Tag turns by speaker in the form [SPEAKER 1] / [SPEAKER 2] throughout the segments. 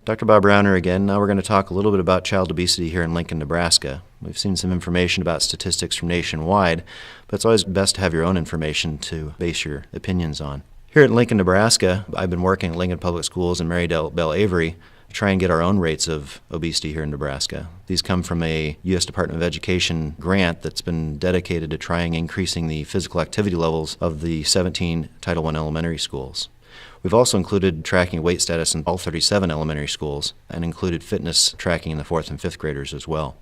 [SPEAKER 1] Dr. Bob Browner again. Now we're going to talk a little bit about child obesity here in Lincoln, Nebraska. We've seen some information about statistics from nationwide, but it's always best to have your own information to base your opinions on. Here at Lincoln, Nebraska, I've been working at Lincoln Public Schools and Mary Bell Avery to try and get our own rates of obesity here in Nebraska. These come from a U.S. Department of Education grant that's been dedicated to trying increasing the physical activity levels of the 17 Title I elementary schools. We've also included tracking weight status in all 37 elementary schools and included fitness tracking in the 4th and 5th graders as well.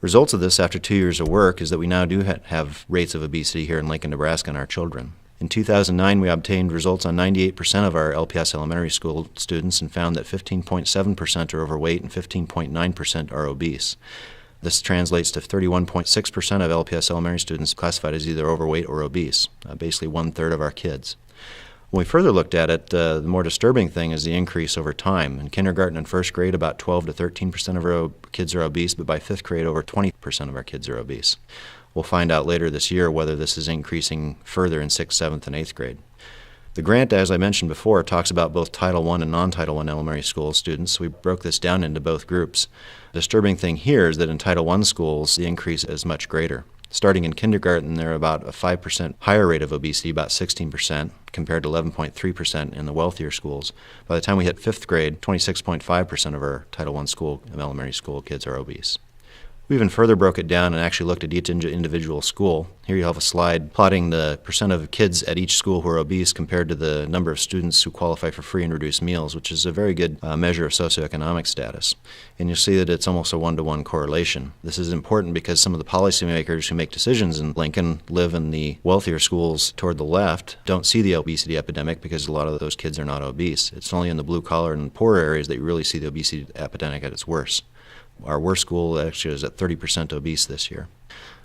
[SPEAKER 1] Results of this after 2 years of work is that we now do have rates of obesity here in Lincoln, Nebraska in our children. In 2009, we obtained results on 98% of our LPS elementary school students and found that 15.7% are overweight and 15.9% are obese. This translates to 31.6% of LPS elementary students classified as either overweight or obese, basically 1/3 of our kids. When we further looked at it, the more disturbing thing is the increase over time. In kindergarten and first grade, about 12 to 13% of our kids are obese, but by 5th grade, over 20% of our kids are obese. We'll find out later this year whether this is increasing further in 6th, 7th, and 8th grade. The grant, as I mentioned before, talks about both Title I and non-Title I elementary school students, so we broke this down into both groups. The disturbing thing here is that in Title I schools, the increase is much greater. Starting in kindergarten, they're about a 5% higher rate of obesity, about 16%, compared to 11.3% in the wealthier schools. By the time we hit 5th grade, 26.5% of our Title I school and elementary school kids are obese. We even further broke it down and actually looked at each individual school. Here you have a slide plotting the percent of kids at each school who are obese compared to the number of students who qualify for free and reduced meals, which is a very good measure of socioeconomic status. And you'll see that it's almost a one-to-one correlation. This is important because some of the policymakers who make decisions in Lincoln live in the wealthier schools toward the left, don't see the obesity epidemic because a lot of those kids are not obese. It's only in the blue-collar and poorer areas that you really see the obesity epidemic at its worst. Our worst school actually is at 30% obese this year.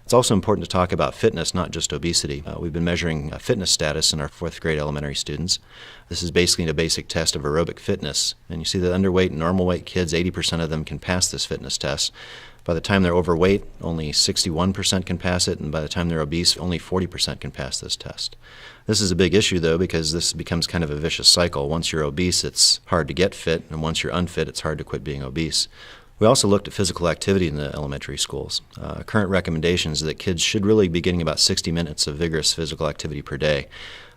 [SPEAKER 1] It's also important to talk about fitness, not just obesity. We've been measuring fitness status in our 4th grade elementary students. This is basically a basic test of aerobic fitness. And you see that underweight and normal weight kids, 80% of them can pass this fitness test. By the time they're overweight, only 61% can pass it, and by the time they're obese, only 40% can pass this test. This is a big issue, though, because this becomes kind of a vicious cycle. Once you're obese, it's hard to get fit, and once you're unfit, it's hard to quit being obese. We also looked at physical activity in the elementary schools. Current recommendations is that kids should really be getting about 60 minutes of vigorous physical activity per day.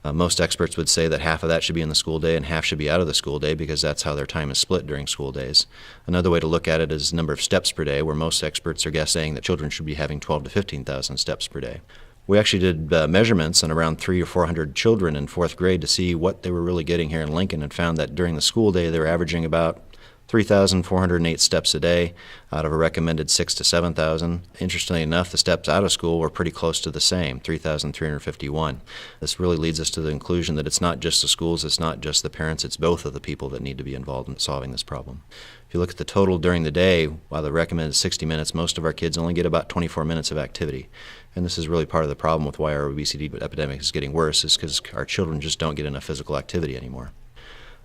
[SPEAKER 1] Most experts would say that half of that should be in the school day and half should be out of the school day because that's how their time is split during school days. Another way to look at it is number of steps per day, where most experts are saying that children should be having 12 to 15,000 steps per day. We actually did measurements on around 300 or 400 children in 4th grade to see what they were really getting here in Lincoln, and found that during the school day they were averaging about 3,408 steps a day out of a recommended 6,000 to 7,000. Interestingly enough, the steps out of school were pretty close to the same, 3,351. This really leads us to the conclusion that it's not just the schools, it's not just the parents, it's both of the people that need to be involved in solving this problem. If you look at the total during the day, while the recommended 60 minutes, most of our kids only get about 24 minutes of activity. And this is really part of the problem with why our obesity epidemic is getting worse, is because our children just don't get enough physical activity anymore.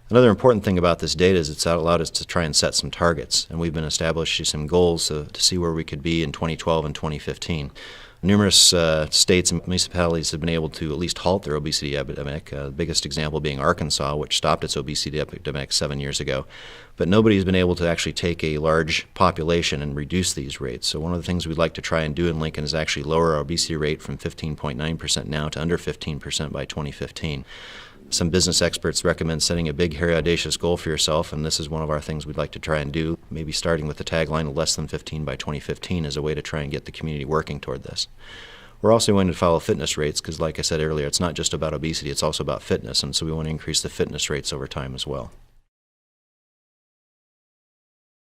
[SPEAKER 1] Another important thing about this data is it's allowed us to try and set some targets, and we've been establishing some goals to see where we could be in 2012 and 2015. Numerous states and municipalities have been able to at least halt their obesity epidemic, the biggest example being Arkansas, which stopped its obesity epidemic 7 years ago. But nobody's been able to actually take a large population and reduce these rates. So one of the things we'd like to try and do in Lincoln is actually lower our obesity rate from 15.9% now to under 15% by 2015. Some business experts recommend setting a big, hairy, audacious goal for yourself, and this is one of our things we'd like to try and do, maybe starting with the tagline of less than 15 by 2015 as a way to try and get the community working toward this. We're also going to follow fitness rates because, like I said earlier, it's not just about obesity, it's also about fitness, and so we want to increase the fitness rates over time as well.